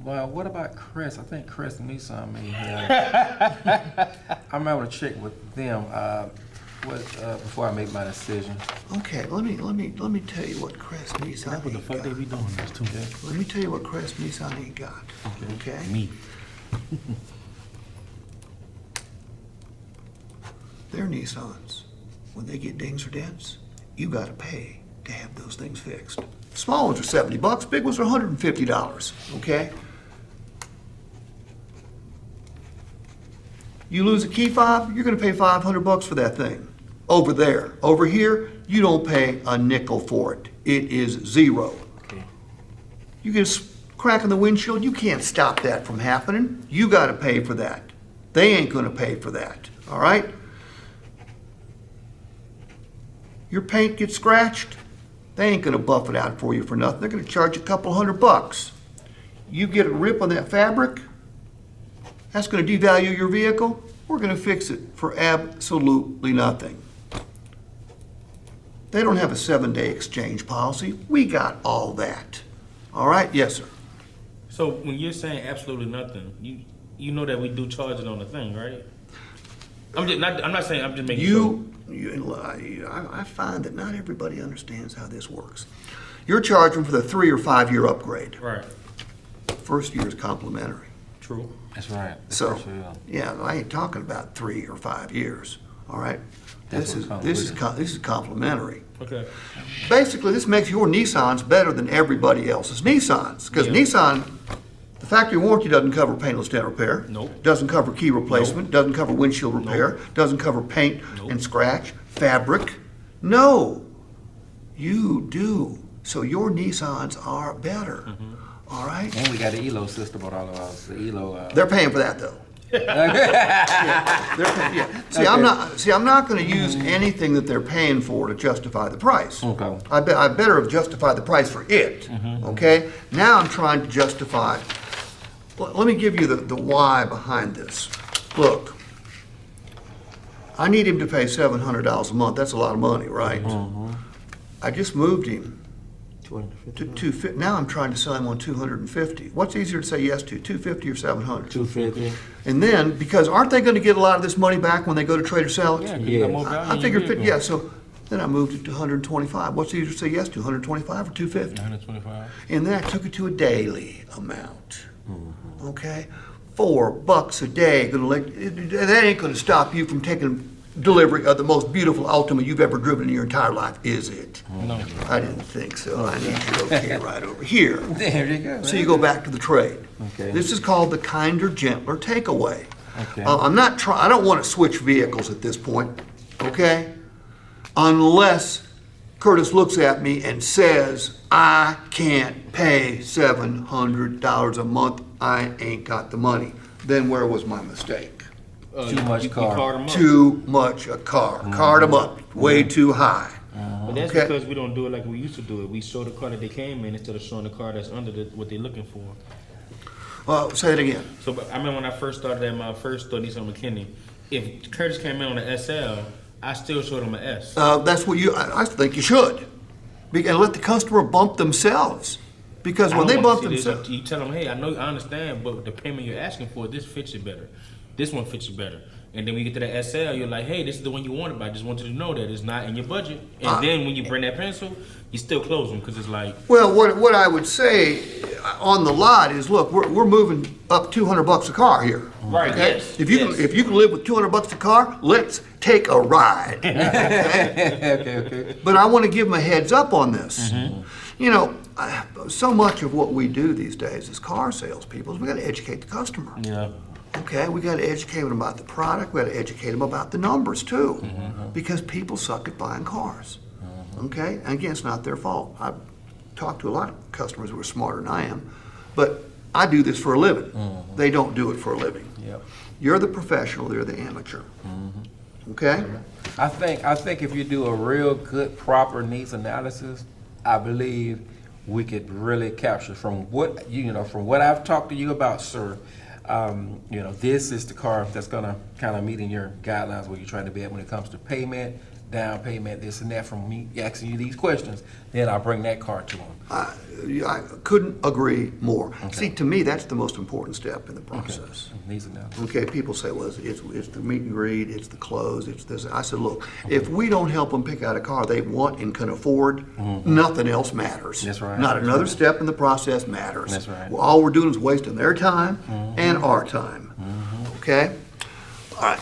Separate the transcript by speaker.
Speaker 1: Well, what about Chris? I think Chris Nissan may have. I'm able to check with them before I make my decision.
Speaker 2: Okay, let me tell you what Crest Nissan
Speaker 3: That's what the fuck they be doing. That's too bad.
Speaker 2: Let me tell you what Crest Nissan ain't got. Okay?
Speaker 3: Me.
Speaker 2: Their Nissans, when they get dings or dents, you gotta pay to have those things fixed. Small ones are $70, big ones are $150, okay? You lose a key fob, you're gonna pay $500 for that thing. Over there. Over here, you don't pay a nickel for it. It is zero.
Speaker 3: Okay.
Speaker 2: You get a crack in the windshield, you can't stop that from happening. You gotta pay for that. They ain't gonna pay for that, all right? Your paint gets scratched, they ain't gonna buff it out for you for nothing. They're gonna charge you a couple $100. You get a rip on that fabric, that's gonna devalue your vehicle. We're gonna fix it for absolutely nothing. They don't have a 7-day exchange policy. We got all that. All right? Yes, sir.
Speaker 3: So when you're saying absolutely nothing, you know that we do charge it on the thing, right? I'm not saying. I'm just making sure.
Speaker 2: I find that not everybody understands how this works. You're charging for the 3 or 5 year upgrade.
Speaker 3: Right.
Speaker 2: First year is complimentary.
Speaker 3: True.
Speaker 1: That's right. That's
Speaker 2: So,
Speaker 1: for sure.
Speaker 2: yeah, I ain't talking about 3 or 5 years. All right.
Speaker 1: That's
Speaker 2: This is complimentary.
Speaker 3: Okay.
Speaker 2: Basically, this makes your Nissans better than everybody else's Nissans. Because
Speaker 3: Yeah.
Speaker 2: Nissan, the factory warranty doesn't cover paintless dent repair.
Speaker 3: Nope.
Speaker 2: Doesn't cover key replacement.
Speaker 3: Nope.
Speaker 2: Doesn't cover windshield repair. Doesn't cover paint
Speaker 3: Nope.
Speaker 2: and scratch, fabric. No, you do. So your Nissans are better. All right?
Speaker 1: And we got the ELO system on all of ours. The ELO.
Speaker 2: They're paying for that, though. Yeah, they're paying, yeah. See, I'm not going to use anything that they're paying for to justify the price.
Speaker 1: Okay.
Speaker 2: I better have justified the price for it. Okay. Now I'm trying to justify. Let me give you the why behind this. Look, I need him to pay $700 a month. That's a lot of money, right? I just moved him to 250. Now I'm trying to sell him on 250. What's easier to say yes to, 250 or 700?
Speaker 1: 250.
Speaker 2: And then, because aren't they going to get a lot of this money back when they go to trade or sell it?
Speaker 3: Yeah, 'cause you got more value
Speaker 2: I
Speaker 3: in
Speaker 2: figured,
Speaker 3: your vehicle.
Speaker 2: yeah, so then I moved it to 125. What's easier to say yes to, 125 or 250?
Speaker 3: 125.
Speaker 2: And then I took it to a daily amount. Okay? $4 a day. That ain't going to stop you from taking delivery of the most beautiful Ultima you've ever driven in your entire life, is it?
Speaker 3: No.
Speaker 2: I didn't think so. I need you okay right over here.
Speaker 1: There you go.
Speaker 2: So you go back to the trade.
Speaker 1: Okay.
Speaker 2: This is called the kinder, gentler takeaway.
Speaker 1: Okay.
Speaker 2: I don't want to switch vehicles at this point, okay? Unless Curtis looks at me and says, I can't pay $700 a month. I ain't got the money. Then where was my mistake?
Speaker 1: Too much car.
Speaker 3: You card them up.
Speaker 2: Too much a car. Card them up. Way too high.
Speaker 3: But that's
Speaker 2: Okay.
Speaker 3: because we don't do it like we used to do it. We show the car that they came in instead of showing the car that's under what they're looking for.
Speaker 2: Say it again.
Speaker 3: So but I remember when I first started at my first store, Nissan McKinney, if Curtis came in on an SL, I still showed him an S.
Speaker 2: That's what I think you should. And let the customer bump themselves. Because
Speaker 3: I
Speaker 2: when
Speaker 3: don't
Speaker 2: they
Speaker 3: wanna
Speaker 2: bump
Speaker 3: see this.
Speaker 2: themselves.
Speaker 3: You tell them, hey, I understand, but the payment you're asking for, this fits you better. This one fits you better. And then when you get to the SL, you're like, hey, this is the one you wanted, but I just want you to know that it's not in your budget. And then when you bring that pencil, you still close them because it's like,
Speaker 2: Well, what I would say on the lot is, look, we're moving up $200 a car here.
Speaker 3: right,
Speaker 2: Okay?
Speaker 3: yes.
Speaker 2: If you
Speaker 3: yes.
Speaker 2: can if you can live with $200 a car, let's take a ride. Okay?
Speaker 1: Okay.
Speaker 2: But I want to give them a heads up on this. You know, so much of what we do these days as car salespeople is we got to educate the customer.
Speaker 3: Yeah.
Speaker 2: Okay, we got to educate them about the product. We got to educate them about the numbers too, because people suck at buying cars. Okay, and again, it's not their fault. I've talked to a lot of customers who are smarter than I am, but I do this for a living. They don't do it for a living.
Speaker 1: Yep.
Speaker 2: You're the professional. They're the amateur. Okay.
Speaker 1: I think if you do a real good, proper needs analysis, I believe we could really capture from what from what I've talked to you about, sir. This is the car that's gonna kind of meet in your guidelines where you're trying to be at when it comes to payment, down payment, this and that from me asking you these questions, then I'll bring that car to them.
Speaker 2: I couldn't agree more. See, to me, that's the most important step in the process.
Speaker 1: Needs analysis.
Speaker 2: Okay, people say, well, it's the meet and greet, it's the close, it's this. I said, look, if we don't help them pick out a car they want and can afford, nothing else matters.
Speaker 1: That's right.
Speaker 2: Not
Speaker 1: That's
Speaker 2: another
Speaker 1: right.
Speaker 2: step in the process matters.
Speaker 1: That's right.
Speaker 2: Well, all we're doing is wasting their time and our time. Okay? All right.